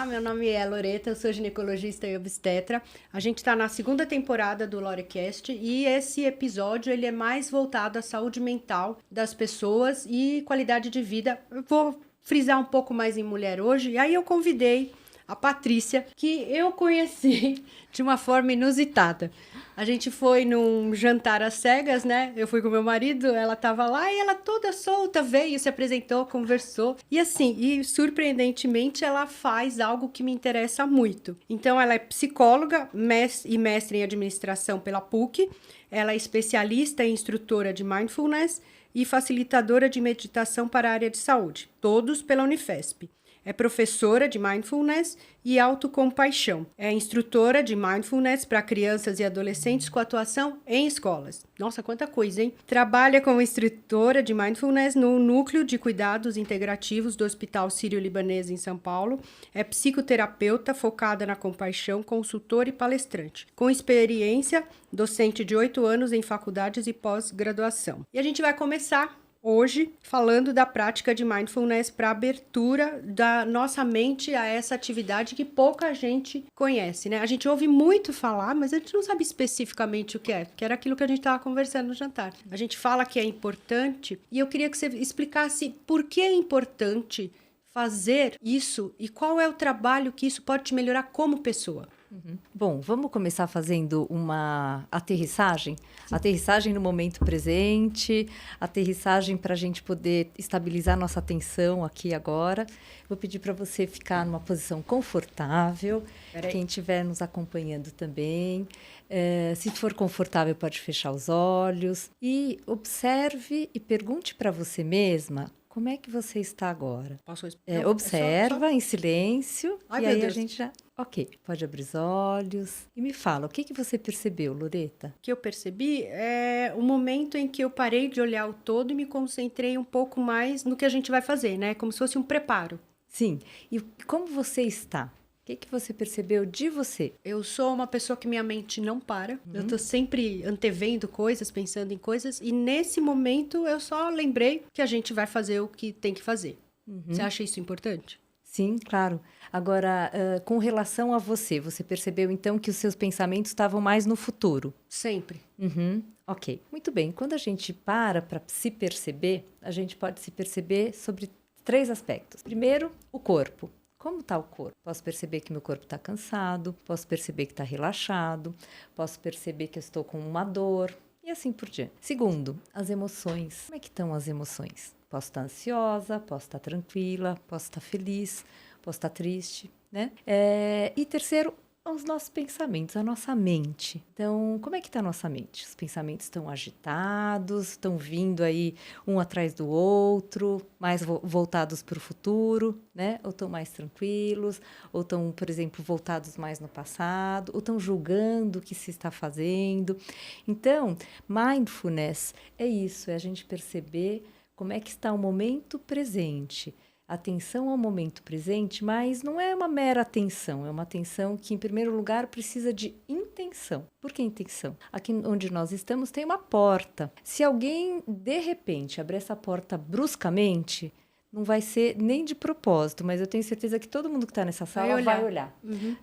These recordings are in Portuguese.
meu nome é Loreta, eu sou ginecologista e obstetra. A gente está na segunda temporada do Lorecast e esse episódio ele é mais voltado à saúde mental das pessoas e qualidade de vida. Eu vou frisar um pouco mais em mulher hoje, e aí eu convidei a Patrícia, que eu conheci de uma forma inusitada. A gente foi num jantar às cegas, né? Eu fui com meu marido, ela tava lá e ela toda solta veio, se apresentou, conversou. E assim, surpreendentemente, ela faz algo que me interessa muito. Então, ela é psicóloga e mestre em administração pela PUC. Ela é especialista e instrutora de mindfulness e facilitadora de meditação para a área de saúde, todos pela Unifesp. É professora de mindfulness e autocompaixão. É instrutora de mindfulness para crianças e adolescentes com atuação em escolas. Nossa, quanta coisa, hein? Trabalha como instrutora de mindfulness no Núcleo de Cuidados Integrativos do Hospital Sírio-Libanês em São Paulo. É psicoterapeuta focada na compaixão, consultora e palestrante. Com experiência docente de 8 anos em faculdades e pós-graduação. E a gente vai começar hoje, falando da prática de mindfulness para abertura da nossa mente a essa atividade que pouca gente conhece, né? A gente ouve muito falar, mas a gente não sabe especificamente o que é, que era aquilo que a gente estava conversando no jantar. A gente fala que é importante e eu queria que você explicasse por que é importante fazer isso e qual é o trabalho que isso pode te melhorar como pessoa. Bom, vamos começar fazendo uma aterrissagem? Aterrissagem no momento presente, aterrissagem para a gente poder estabilizar nossa atenção aqui e agora. Vou pedir para você ficar numa posição confortável, quem estiver nos acompanhando também. Se for confortável, pode fechar os olhos e observe e pergunte para você mesma como é que você está agora. Observa em silêncio. Ai, e meu aí Deus. a gente já... Ok, pode abrir os olhos. E me fala, o que você percebeu, Loreta? O que eu percebi é o momento em que eu parei de olhar o todo e me concentrei um pouco mais no que a gente vai fazer, né? Como se fosse um preparo. Sim, e como você está? O que você percebeu de você? Eu sou uma pessoa que minha mente não para. Eu tô sempre antevendo coisas, pensando em coisas. E nesse momento eu só lembrei que a gente vai fazer o que tem que fazer. Você acha isso importante? Sim, claro. Agora, com relação a você, você percebeu então que os seus pensamentos estavam mais no futuro? Sempre. Ok, muito bem. Quando a gente para se perceber, a gente pode se perceber sobre 3 aspectos. Primeiro, o corpo. Como está o corpo? Posso perceber que meu corpo está cansado, posso perceber que está relaxado, posso perceber que eu estou com uma dor e assim por diante. Segundo, as emoções. Como é que estão as emoções? Posso estar ansiosa, posso estar tranquila, posso estar feliz, posso estar triste, né? E terceiro, os nossos pensamentos, a nossa mente. Então, como é que está a nossa mente? Os pensamentos estão agitados, estão vindo aí um atrás do outro, mais voltados para o futuro, né? Ou estão mais tranquilos, ou estão, por exemplo, voltados mais no passado, ou estão julgando o que se está fazendo. Então, mindfulness é isso, é a gente perceber como é que está o momento presente. Atenção ao momento presente, mas não é uma mera atenção, é uma atenção que, em primeiro lugar, precisa de intenção. Por que intenção? Aqui onde nós estamos tem uma porta. Se alguém, de repente, abrir essa porta bruscamente, não vai ser nem de propósito, mas eu tenho certeza que todo mundo que está nessa sala vai olhar.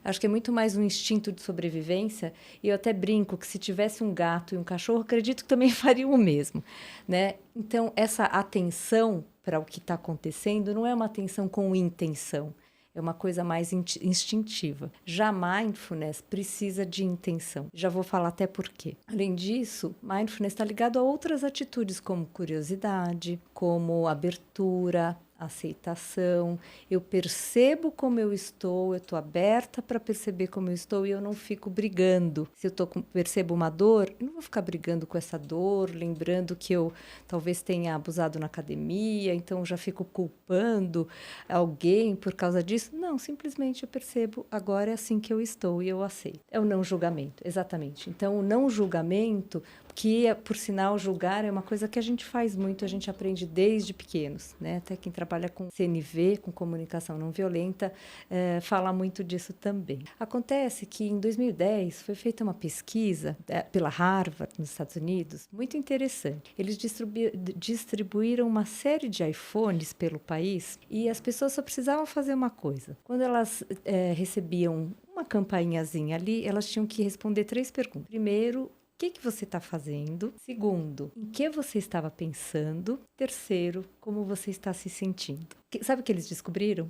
Acho que é muito mais um instinto de sobrevivência, e eu até brinco que se tivesse um gato e um cachorro, acredito que também fariam o mesmo, né? Então, essa atenção para o que está acontecendo não é uma atenção com intenção, é uma coisa mais instintiva. Já mindfulness precisa de intenção. Já vou falar até por quê. Além disso, mindfulness está ligado a outras atitudes como curiosidade, como abertura, aceitação. Eu percebo como eu estou aberta para perceber como eu estou e eu não fico brigando. Se eu percebo uma dor, eu não vou ficar brigando com essa dor, lembrando que eu talvez tenha abusado na academia, então já fico culpando alguém por causa disso. Não, simplesmente eu percebo, agora é assim que eu estou e eu aceito. É o não julgamento, exatamente. Então, o não julgamento que, por sinal, julgar é uma coisa que a gente faz muito, a gente aprende desde pequenos, né? Até quem trabalha com CNV, com comunicação não violenta, fala muito disso também. Acontece que em 2010 foi feita uma pesquisa pela Harvard, nos Estados Unidos, muito interessante. Eles distribuíram uma série de iPhones pelo país e as pessoas só precisavam fazer uma coisa. Quando elas recebiam uma campainhazinha ali, elas tinham que responder 3 perguntas. Primeiro, o que você está fazendo? Segundo, em que você estava pensando? Terceiro, como você está se sentindo? Sabe o que eles descobriram?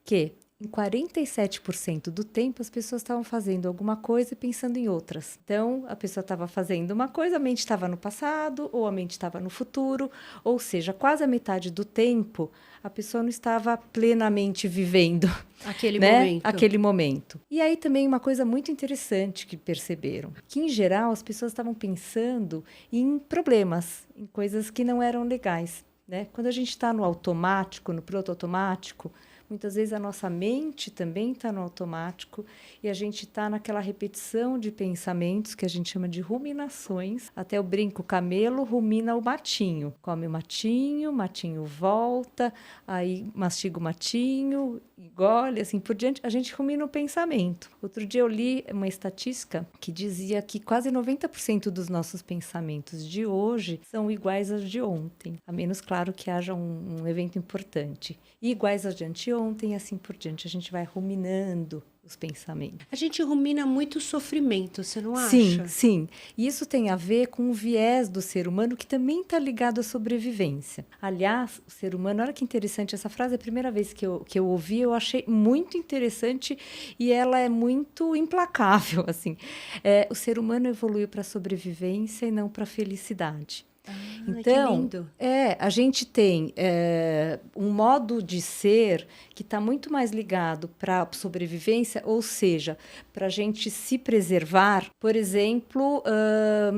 Que em 47% do tempo as pessoas estavam fazendo alguma coisa e pensando em outras. Então, a pessoa estava fazendo uma coisa, a mente estava no passado ou a mente estava no futuro, ou seja, quase a metade do tempo a pessoa não estava plenamente vivendo aquele momento. E aí também uma coisa muito interessante que perceberam, que em geral as pessoas estavam pensando em problemas, em coisas que não eram legais, né? Quando a gente está no automático, no piloto automático, muitas vezes a nossa mente também está no automático e a gente está naquela repetição de pensamentos que a gente chama de ruminações. Até eu brinco, o camelo rumina o matinho. Come o matinho, matinho volta, aí mastiga o matinho, engole, assim por diante. A gente rumina o pensamento. Outro dia eu li uma estatística que dizia que quase 90% dos nossos pensamentos de hoje são iguais aos de ontem. A menos, claro, que haja um evento importante. E iguais aos de anteontem e assim por diante. A gente vai ruminando os pensamentos. A gente rumina muito sofrimento, você não acha? Sim, sim. E isso tem a ver com o viés do ser humano que também está ligado à sobrevivência. Aliás, o ser humano, olha que interessante essa frase, a primeira vez que eu ouvi, eu achei muito interessante e ela é muito implacável, assim. O ser humano evoluiu para a sobrevivência e não para a felicidade. Então, que lindo. A gente tem um modo de ser que está muito mais ligado para a sobrevivência, ou seja, para a gente se preservar, por exemplo,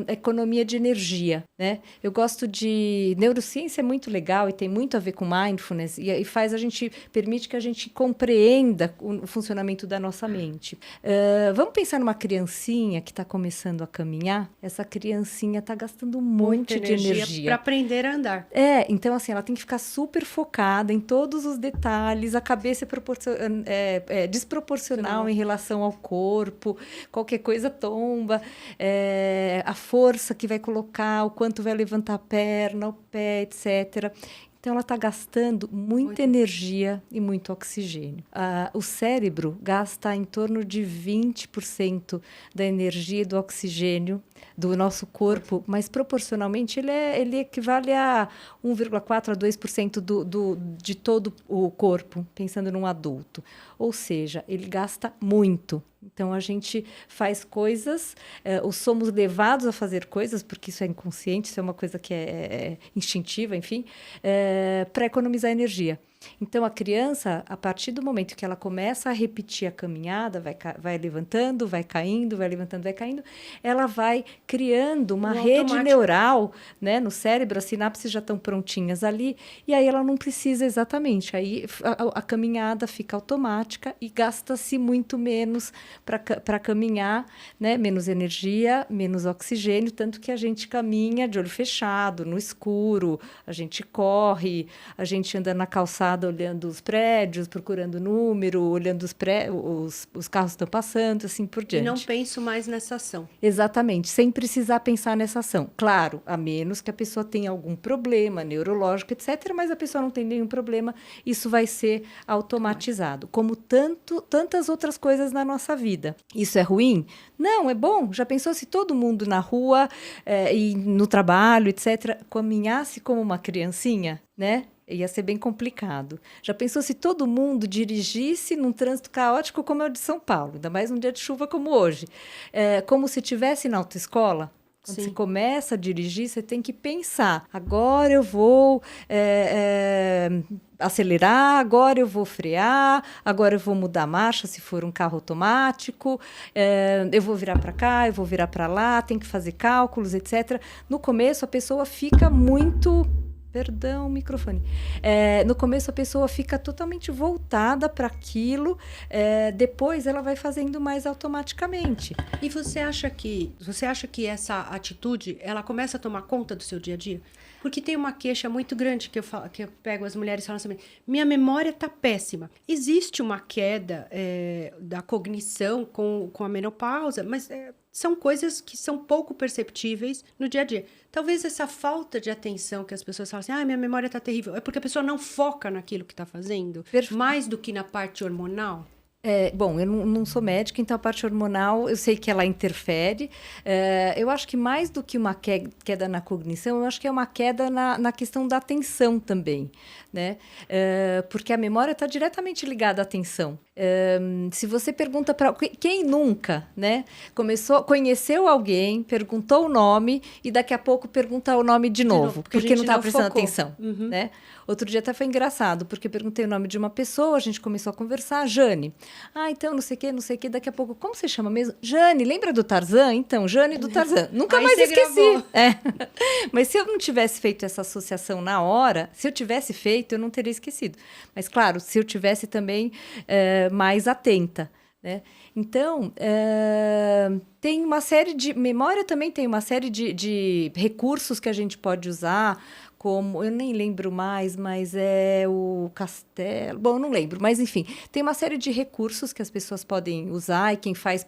economia de energia, né? Eu gosto de... Neurociência é muito legal e tem muito a ver com mindfulness e permite que a gente compreenda o funcionamento da nossa mente. Vamos pensar numa criancinha que está começando a caminhar? Essa criancinha está gastando um monte de energia para aprender a andar. Então assim, ela tem que ficar super focada em todos os detalhes, a cabeça é desproporcional em relação ao corpo, qualquer coisa tomba, a força que vai colocar, o quanto vai levantar a perna, o pé, etc. Então, ela está gastando muita energia e muito oxigênio. O cérebro gasta em torno de 20% da energia e do oxigênio do nosso corpo, mas proporcionalmente ele equivale a 1,4% a 2% de todo o corpo, pensando num adulto. Ou seja, ele gasta muito. Então, a gente faz coisas, ou somos levados a fazer coisas, porque isso é inconsciente, isso é uma coisa que é instintiva, enfim, para economizar energia. Então, a criança, a partir do momento que ela começa a repetir a caminhada, vai levantando, vai caindo, vai levantando, vai caindo, ela vai criando uma rede neural, né, no cérebro, as sinapses já estão prontinhas ali, e aí ela não precisa exatamente. Aí a caminhada fica automática e gasta-se muito menos para caminhar, né, menos energia, menos oxigênio, tanto que a gente caminha de olho fechado, no escuro, a gente corre, a gente anda na calçada olhando os prédios, procurando número, olhando os carros que estão passando, assim por diante. E não penso mais nessa ação. Exatamente, sem precisar pensar nessa ação. Claro, a menos que a pessoa tenha algum problema neurológico, etc., mas a pessoa não tem nenhum problema, isso vai ser automatizado, como tantas outras coisas na nossa vida. Isso é ruim? Não, é bom. Já pensou se todo mundo na rua e no trabalho, etc., caminhasse como uma criancinha, né? Ia ser bem complicado. Já pensou se todo mundo dirigisse num trânsito caótico como é o de São Paulo, ainda mais num dia de chuva como hoje? Como se estivesse na autoescola? Quando você começa a dirigir, você tem que pensar. Agora eu vou acelerar, agora eu vou frear, agora eu vou mudar a marcha se for um carro automático, eu vou virar para cá, eu vou virar para lá, tem que fazer cálculos, etc. No começo, a pessoa fica muito Perdão, microfone. No começo a pessoa fica totalmente voltada para aquilo, depois ela vai fazendo mais automaticamente. E você acha que essa atitude, ela começa a tomar conta do seu dia a dia? Porque tem uma queixa muito grande que eu pego as mulheres e falo assim, minha memória está péssima. Existe uma queda da cognição com a menopausa, mas são coisas que são pouco perceptíveis no dia a dia. Talvez essa falta de atenção que as pessoas falam assim, minha memória está terrível, é porque a pessoa não foca naquilo que está fazendo, mais do que na parte hormonal. Bom, eu não sou médica, então a parte hormonal, eu sei que ela interfere. Eu acho que mais do que uma queda na cognição, eu acho que é uma queda na questão da atenção também, né? Porque a memória está diretamente ligada à atenção. Se você pergunta para quem nunca, né, conheceu alguém, perguntou o nome e daqui a pouco pergunta o nome de novo porque não estava prestando atenção, né? Outro dia até foi engraçado, porque eu perguntei o nome de uma pessoa, a gente começou a conversar, Jane. Então, não sei o que, daqui a pouco, como você chama mesmo? Jane, lembra do Tarzan? Então, Jane do Tarzan. Nunca mais esqueci. Mas se eu não tivesse feito essa associação na hora, se eu tivesse feito, eu não teria esquecido. Mas, claro, se eu tivesse também mais atenta, né? Então, tem uma série de... Memória também tem uma série de recursos que a gente pode usar, como, eu nem lembro mais, mas é o castelo... Bom, eu não lembro, mas enfim, tem uma série de recursos que as pessoas podem usar e quem faz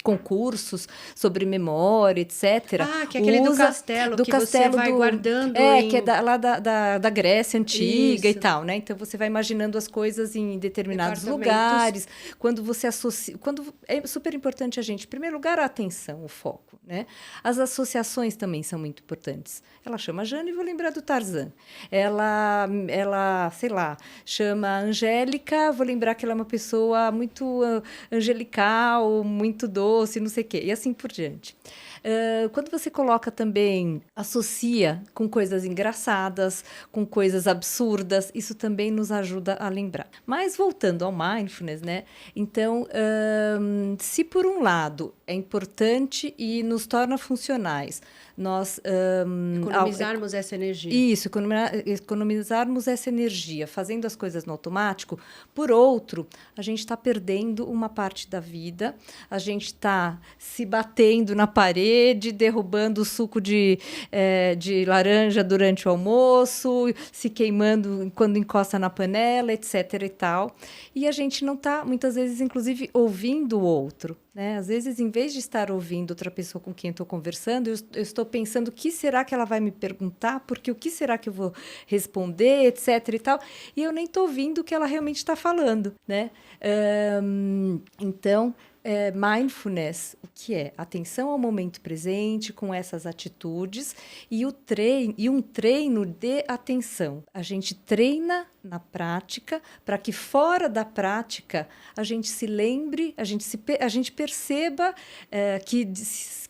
concursos sobre memória, etc. Que é aquele do castelo, que você vai guardando. Que é lá da Grécia Antiga. Isso. E tal, né? Então, você vai imaginando as coisas em determinados lugares. Quando você associa... É super importante a gente, em primeiro lugar, a atenção, o foco, né? As associações também são muito importantes. Ela chama Jane e vou lembrar do Tarzan. Ela, sei lá, chama Angélica, vou lembrar que ela é uma pessoa muito angelical, muito doce, não sei o quê, e assim por diante. Quando você coloca também, associa com coisas engraçadas, com coisas absurdas, isso também nos ajuda a lembrar. Mas voltando ao mindfulness, né? Então, se por um lado é importante e nos torna funcionais, nós... economizarmos essa energia. Isso, economizarmos essa energia, fazendo as coisas no automático. Por outro, a gente está perdendo uma parte da vida, a gente está se batendo na parede, derrubando o suco de laranja durante o almoço, se queimando quando encosta na panela, etc. e tal. E a gente não está, muitas vezes, inclusive, ouvindo o outro, né? Às vezes, em vez de estar ouvindo outra pessoa com quem eu estou conversando, eu estou pensando o que será que ela vai me perguntar, porque o que será que eu vou responder, etc. e tal, e eu nem estou ouvindo o que ela realmente está falando, né? Então, mindfulness, o que é? Atenção ao momento presente, com essas atitudes, e um treino de atenção. A gente treina na prática, para que fora da prática a gente se lembre, a gente perceba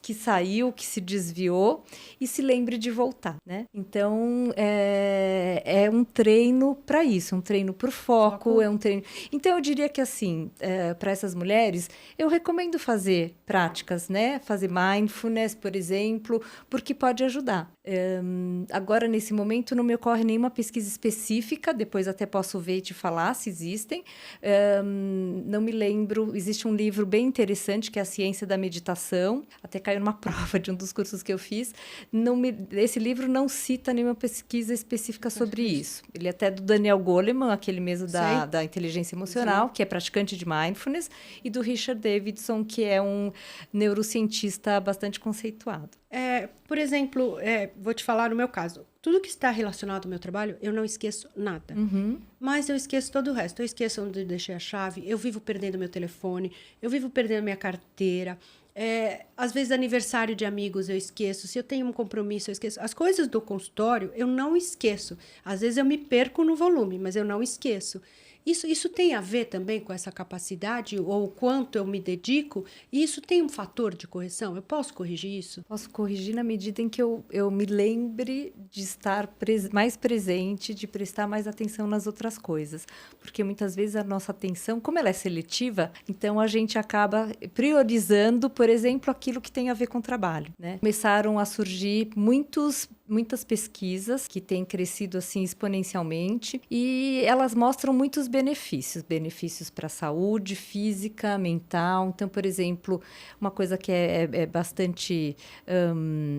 que saiu, que se desviou e se lembre de voltar, né? Então, é um treino para isso, um treino por foco, é um treino... Então, eu diria que, assim, para essas mulheres, eu recomendo fazer práticas, né? Fazer mindfulness, por exemplo, porque pode ajudar. Agora, nesse momento, não me ocorre nenhuma pesquisa específica, depois até posso ver e te falar se existem. Não me lembro, existe um livro bem interessante que é A Ciência da Meditação, até caiu numa prova de um dos cursos que eu fiz. Esse livro não cita nenhuma pesquisa específica sobre isso. Ele é até do Daniel Goleman, aquele mesmo da inteligência emocional, que é praticante de mindfulness, e do Richard Davidson, que é um neurocientista bastante conceituado. Por exemplo, vou te falar no meu caso. Tudo que está relacionado ao meu trabalho, eu não esqueço nada. Mas eu esqueço todo o resto. Eu esqueço onde eu deixei a chave, eu vivo perdendo meu telefone, eu vivo perdendo minha carteira. Às vezes, aniversário de amigos eu esqueço. Se eu tenho um compromisso, eu esqueço. As coisas do consultório, eu não esqueço. Às vezes, eu me perco no volume, mas eu não esqueço. Isso tem a ver também com essa capacidade ou o quanto eu me dedico? E isso tem um fator de correção? Eu posso corrigir isso? Posso corrigir na medida em que eu me lembre de estar mais presente, de prestar mais atenção nas outras coisas. Porque muitas vezes a nossa atenção, como ela é seletiva, então a gente acaba priorizando, por exemplo, aquilo que tem a ver com o trabalho, né? Começaram a surgir muitos muitas pesquisas que têm crescido assim exponencialmente e elas mostram muitos benefícios para a saúde física, mental. Então, por exemplo, uma coisa que é bastante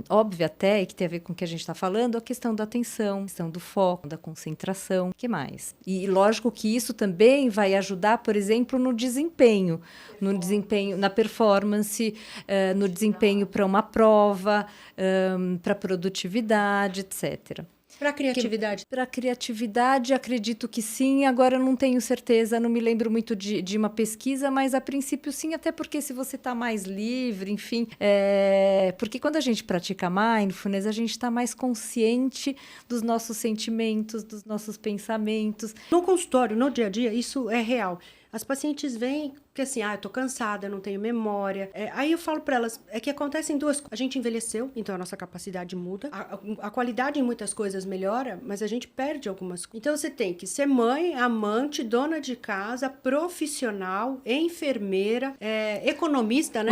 óbvia até e que tem a ver com o que a gente está falando, a questão da atenção, a questão do foco, da concentração, o que mais? E lógico que isso também vai ajudar, por exemplo, no desempenho, na performance, no desempenho para uma prova, para produtividade, etc. Para a criatividade? Para a criatividade, acredito que sim. Agora, eu não tenho certeza, não me lembro muito de uma pesquisa, mas a princípio sim, até porque se você está mais livre, enfim. Porque quando a gente pratica mindfulness, a gente está mais consciente dos nossos sentimentos, dos nossos pensamentos. No consultório, no dia a dia, isso é real. As pacientes vêm porque assim, eu tô cansada, não tenho memória. Aí eu falo para elas, que acontecem duas coisas. A gente envelheceu, então a nossa capacidade muda. A qualidade em muitas coisas melhora, mas a gente perde algumas coisas. Então você tem que ser mãe, amante, dona de casa, profissional, enfermeira, economista, né?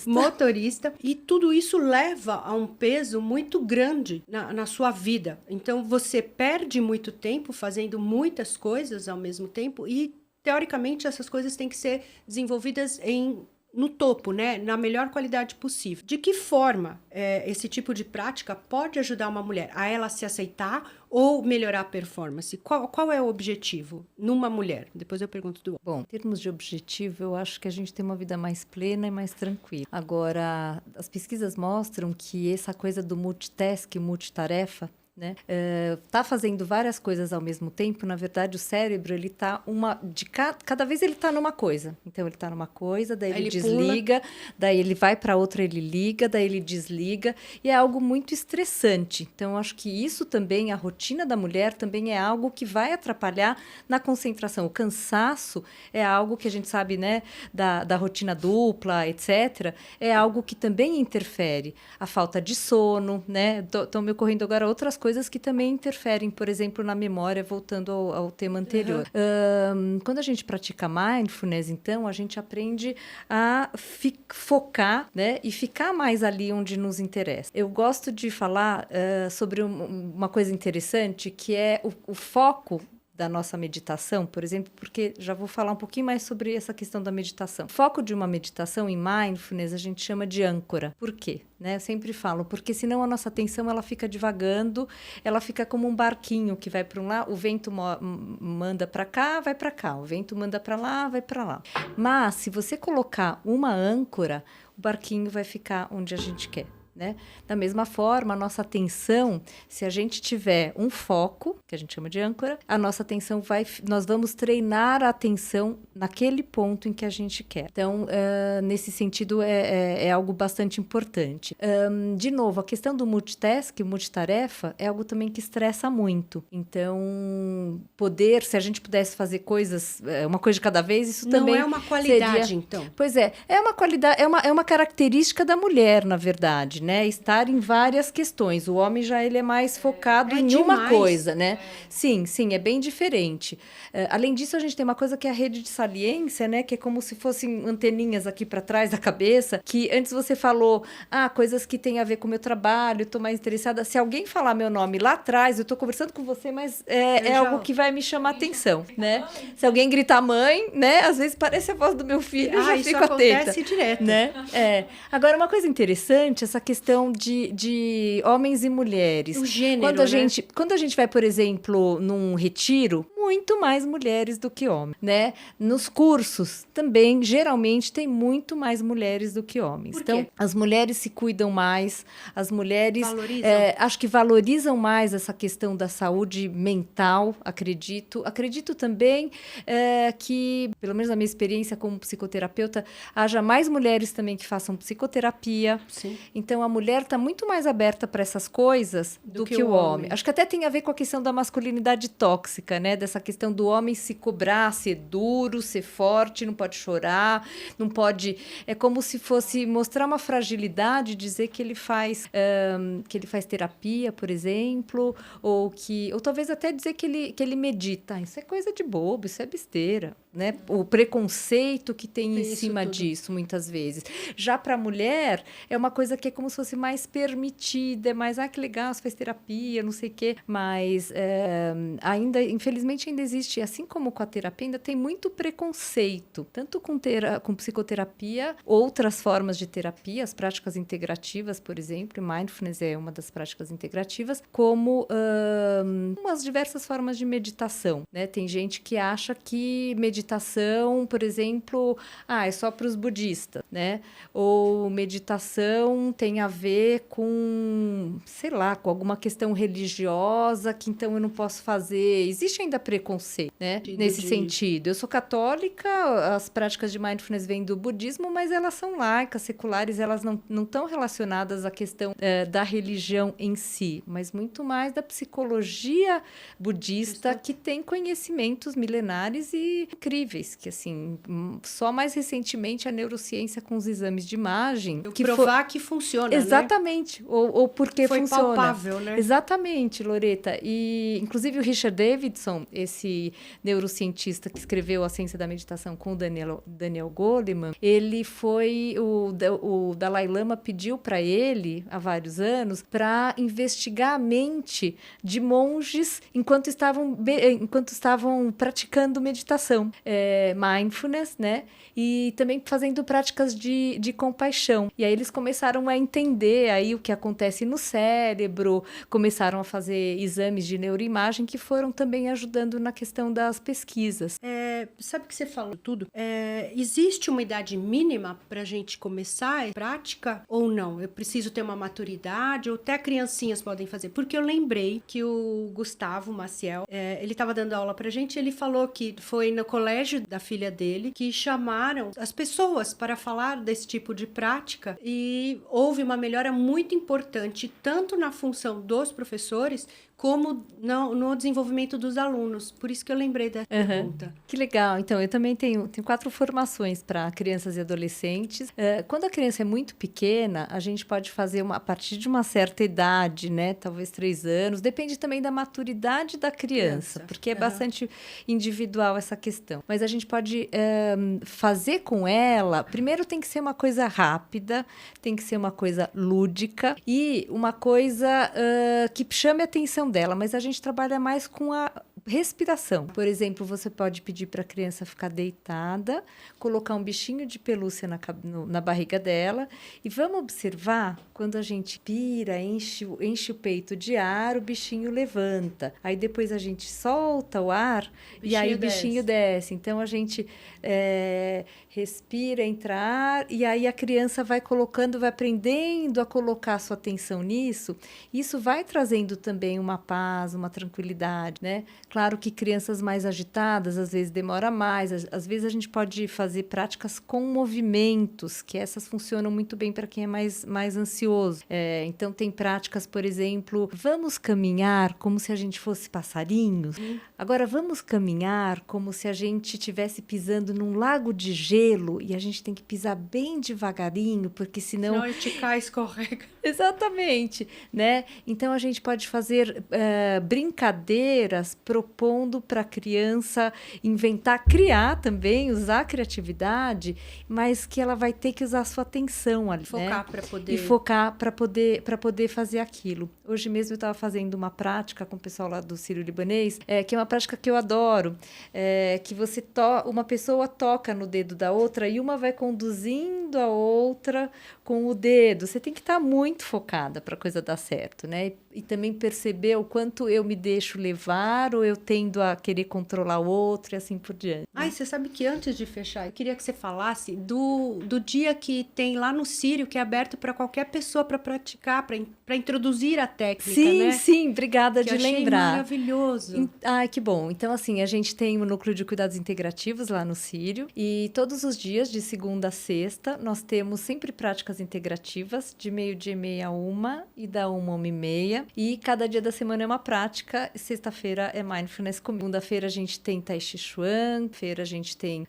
Motorista. E tudo isso leva a um peso muito grande na sua vida. Então você perde muito tempo fazendo muitas coisas ao mesmo tempo e teoricamente, essas coisas têm que ser desenvolvidas no topo, né? Na melhor qualidade possível. De que forma esse tipo de prática pode ajudar uma mulher a ela se aceitar ou melhorar a performance? Qual é o objetivo numa mulher? Depois eu pergunto do... Bom, em termos de objetivo, eu acho que a gente tem uma vida mais plena e mais tranquila. Agora, as pesquisas mostram que essa coisa do multitarefa, né? Tá fazendo várias coisas ao mesmo tempo, na verdade o cérebro ele tá cada vez ele tá numa coisa, então ele tá numa coisa, daí ele desliga, daí ele vai para outra, ele liga, daí ele desliga, e é algo muito estressante. Então eu acho que isso também, a rotina da mulher também é algo que vai atrapalhar na concentração. O cansaço é algo que a gente sabe, né, da rotina dupla, etc, é algo que também interfere. A falta de sono, né? Estão me ocorrendo agora outras coisas que também interferem, por exemplo, na memória, voltando ao tema anterior. Quando a gente pratica mindfulness, então, a gente aprende a focar, né, e ficar mais ali onde nos interessa. Eu gosto de falar sobre uma coisa interessante, que é o foco da nossa meditação, por exemplo, porque já vou falar um pouquinho mais sobre essa questão da meditação. O foco de uma meditação em mindfulness a gente chama de âncora. Por quê? Né? Eu sempre falo, porque senão a nossa atenção ela fica divagando, ela fica como um barquinho que vai para um lado, o vento manda para cá, vai para cá, o vento manda para lá, vai para lá. Mas se você colocar uma âncora, o barquinho vai ficar onde a gente quer. Né? Da mesma forma, a nossa atenção, se a gente tiver um foco, que a gente chama de âncora, a nossa atenção nós vamos treinar a atenção naquele ponto em que a gente quer. Então, nesse sentido, é algo bastante importante. De novo, a questão do multitarefa, é algo também que estressa muito. Então, se a gente pudesse fazer coisas, uma coisa de cada vez, isso também não é uma qualidade, então. Pois é uma qualidade, é uma característica da mulher, na verdade, né? Estar em várias questões. O homem ele é mais focado em uma coisa, né? Sim, é bem diferente. Além disso, a gente tem uma coisa que é a rede de saliência, né? Que é como se fossem anteninhas aqui para trás da cabeça, que antes você falou, coisas que têm a ver com o meu trabalho, estou mais interessada. Se alguém falar meu nome lá atrás, eu estou conversando com você, mas algo que vai me chamar atenção, né? Se alguém gritar mãe, né? Às vezes parece a voz do meu filho, eu já fico atenta. Isso acontece direto. Né? Agora, uma coisa interessante, essa questão de homens e mulheres. O gênero, quando a gente vai, por exemplo, num retiro, muito mais mulheres do que homens, né? Nos cursos também, geralmente, tem muito mais mulheres do que homens. Por quê? Então, as mulheres se cuidam mais, as mulheres... Valorizam? Acho que valorizam mais essa questão da saúde mental, acredito. Acredito também que, pelo menos na minha experiência como psicoterapeuta, haja mais mulheres também que façam psicoterapia. Sim. Então, a mulher está muito mais aberta para essas coisas do que o homem. Acho que até tem a ver com a questão da masculinidade tóxica, né? Dessa questão do homem se cobrar, ser duro, ser forte, não pode chorar, não pode... É como se fosse mostrar uma fragilidade, dizer que ele faz terapia, por exemplo, ou talvez até dizer que ele medita. Isso é coisa de bobo, isso é besteira. né? O preconceito que tem em Isso cima tudo. disso, muitas vezes. Já para a mulher, é uma coisa que é como se fosse mais permitida, é mais, que legal, você faz terapia, não sei o quê. Mas ainda, infelizmente, ainda existe, assim como com a terapia, ainda tem muito preconceito, tanto com psicoterapia, outras formas de terapia, as práticas integrativas, por exemplo, mindfulness é uma das práticas integrativas, como umas diversas formas de meditação, né? Tem gente que acha que meditação, por exemplo, é só para os budistas, né? Ou meditação tem a ver com, sei lá, com alguma questão religiosa que então eu não posso fazer. Existe ainda preconceito, né? Nesse sentido. Eu sou católica, as práticas de mindfulness vêm do budismo, mas elas são laicas, seculares, elas não estão relacionadas à questão da religião em si, mas muito mais da psicologia budista, que tem conhecimentos milenares e incríveis, que assim, só mais recentemente a neurociência com os exames de imagem... provar que funciona, exatamente, né? ou porque foi funciona. Foi palpável, né? Exatamente, Loreta. E, inclusive, o Richard Davidson, esse neurocientista que escreveu A Ciência da Meditação com o Daniel Goleman, ele foi... O Dalai Lama pediu para ele, há vários anos, para investigar a mente de monges enquanto estavam praticando meditação, mindfulness, né? E também fazendo práticas de compaixão. E aí eles começaram a entender aí o que acontece no cérebro, começaram a fazer exames de neuroimagem que foram também ajudando na questão das pesquisas. Sabe que você falou tudo? Existe uma idade mínima para a gente começar a prática ou não? Eu preciso ter uma maturidade ou até criancinhas podem fazer? Porque eu lembrei que o Gustavo Maciel, ele estava dando aula pra gente e ele falou que foi no colégio da filha dele que chamaram as pessoas para falar desse tipo de prática e houve uma melhora muito importante tanto na função dos professores como no desenvolvimento dos alunos. Por isso que eu lembrei dessa pergunta. Que legal. Então, eu também tenho 4 formações para crianças e adolescentes. Quando a criança é muito pequena, a gente pode fazer a partir de uma certa idade, né? Talvez 3 anos. Depende também da maturidade da criança, porque é bastante individual essa questão. Mas a gente pode fazer com ela... Primeiro tem que ser uma coisa rápida, tem que ser uma coisa lúdica e uma coisa que chame a atenção dela, mas a gente trabalha mais com a respiração. Por exemplo, você pode pedir para a criança ficar deitada, colocar um bichinho de pelúcia na barriga dela e vamos observar quando a gente pira, enche o peito de ar, o bichinho levanta. Aí depois a gente solta o ar e aí o bichinho desce. Então a gente respira, entra ar e aí a criança vai colocando, vai aprendendo a colocar a sua atenção nisso. Isso vai trazendo também uma paz, uma tranquilidade, né? Claro que crianças mais agitadas, às vezes demora mais, às vezes a gente pode fazer práticas com movimentos, que essas funcionam muito bem para quem é mais ansioso. Então tem práticas, por exemplo, vamos caminhar como se a gente fosse passarinhos. Agora vamos caminhar como se a gente estivesse pisando num lago de gelo e a gente tem que pisar bem devagarinho, porque senão a gente cai, escorrega. Exatamente, né? Então a gente pode fazer brincadeiras propondo para a criança inventar, criar também, usar a criatividade, mas que ela vai ter que usar a sua atenção ali, focar, né? para poder... E focar para poder fazer aquilo. Hoje mesmo eu estava fazendo uma prática com o pessoal lá do Sírio-Libanês, que é uma prática que eu adoro, que uma pessoa toca no dedo da outra e uma vai conduzindo a outra com o dedo. Você tem que estar muito focada para a coisa dar certo, né? E também perceber o quanto eu me deixo levar ou eu tendo a querer controlar o outro e assim por diante. Ai, você sabe que antes de fechar, eu queria que você falasse do dia que tem lá no Sírio, que é aberto para qualquer pessoa para praticar, para introduzir a técnica, né? Sim, obrigada de lembrar. Maravilhoso. Ai, que bom. Então, assim, a gente tem o Núcleo de Cuidados Integrativos lá no Sírio e todos os dias, de segunda a sexta, nós temos sempre práticas integrativas, de 12:30 a 1 e da 1 a 1:30. E cada dia da semana é uma prática. Sexta-feira é Mindfulness comigo. Segunda-feira a gente tem Tai Chi Chuan. Feira a gente tem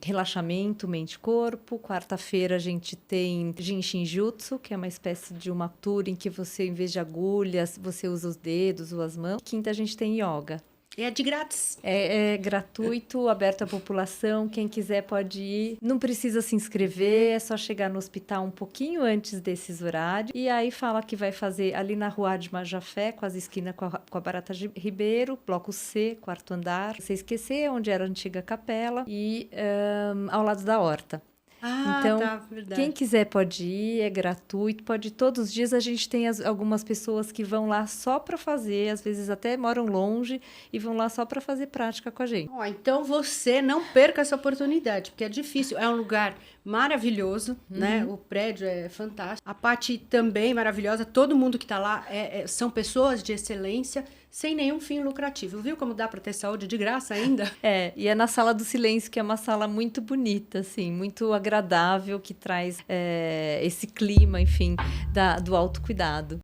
relaxamento, mente e corpo. Quarta-feira a gente tem Jinshin Jutsu, que é uma espécie de uma tour em que você, em vez de agulhas, você usa os dedos ou as mãos. Quinta a gente tem yoga. É de grátis. É gratuito, aberto à população, quem quiser pode ir. Não precisa se inscrever, é só chegar no hospital um pouquinho antes desses horários. E aí fala que vai fazer ali na Rua de Majafé, quase esquina com a Barata Ribeiro, bloco C, 4º andar. Você esquecer onde era a antiga capela e ao lado da horta. Então, tá, verdade. quem quiser pode ir, é gratuito, pode ir todos os dias. A gente tem algumas pessoas que vão lá só para fazer, às vezes até moram longe e vão lá só para fazer prática com a gente. Então você não perca essa oportunidade, porque é difícil, é um lugar maravilhoso, né? O prédio é fantástico. A Paty também maravilhosa, todo mundo que tá lá são pessoas de excelência, sem nenhum fim lucrativo. Viu como dá para ter saúde de graça ainda? E é na Sala do Silêncio, que é uma sala muito bonita, assim, muito agradável, que traz esse clima, enfim, do autocuidado.